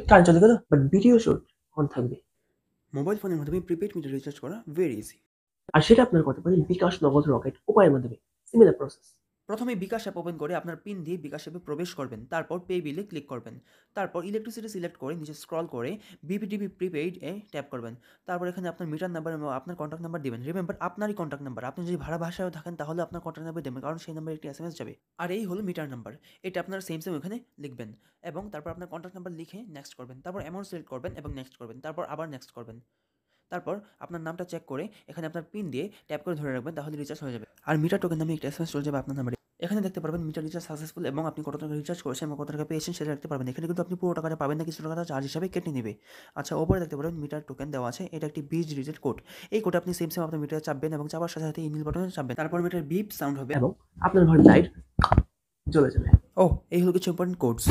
Current চলে গেল, but video shoot on থাকবে। মোবাইল ফোনের মাধ্যমে প্রিপেইড মিটার রিচার্জ করা ভেরি ইজি। আর সেটা আপনারা করতে পারেন বিকাশ, নগদ, রকেট উপায়ের মাধ্যমে। Similar process. প্রথমে বিকাশ অ্যাপ ওপেন করে আপনার পিন দিয়ে বিকাশ অ্যাপে প্রবেশ করবেন, তারপর পে বিলে ক্লিক করবেন, তারপর ইলেকট্রিসিটি সিলেক্ট করে নিচে স্ক্রল করে বিপিটিভি প্রিপেইড এ ট্যাপ করবেন। তারপর এখানে আপনার মিটার নাম্বার এবং আপনার কন্ট্যাক্ট নাম্বার দিবেন। রিমেম্বার আপনারই কন্ট্যাক্ট নাম্বার। আপনি যদি ভাড়া বাসায়ও থাকেন তাহলে আপনার কন্ট্যাক্ট নাম্বার দেবেন, কারণ সেই নাম্বারে একটি এসএমএস যাবে। আর এই হলো মিটার নাম্বার। এটা আপনার সেম সেম ওখানে লিখবেন এবং তারপর আপনার কন্ট্যাক্ট নাম্বার লিখে নেক্সট করবেন, তারপর অ্যামাউন্ট সিলেক্ট করবেন এবং নেক্সট করবেন, তারপর আবার নেক্সট করবেন। তারপর আপনার নামটা চেক করে এখানে আপনার পিন দিয়ে ট্যাপ করে ধরে রাখবেন, তাহলে রিচার্জ হয়ে যাবে। আর মিটার টোকেন নামে একটা এসএমএস চলে যাবে আপনার নাম্বারে। এখানে দেখতে পারবেন মিটার রিচার্জ সাকসেসফুল এবং আপনি কত টাকা রিচার্জ করেছেন এবং কত টাকা পেয়েছেন সেটা দেখতে পারবেন। এখানে কিন্তু আপনি পুরো টাকাটা পাবেন না, কিছু টাকা চার্জ হিসাবে কেটে নেবে। আচ্ছা, ওপরে দেখতে পারবেন মিটার টোকেন দেওয়া আছে, এটা একটি 20 ডিজিটের কোড। এই কোডে আপনি সেম সেম আপনার মিটারে চাপবেন এবং চাপার সাথে সাথে এই নীল বাটনে চাপবেন, তারপর মিটার বিপ সাউন্ড হবে এবং আপনার ঘরে লাইট জ্বলে যাবে। ও এই হলো কিছু ইম্পর্টেন্ট কোডস।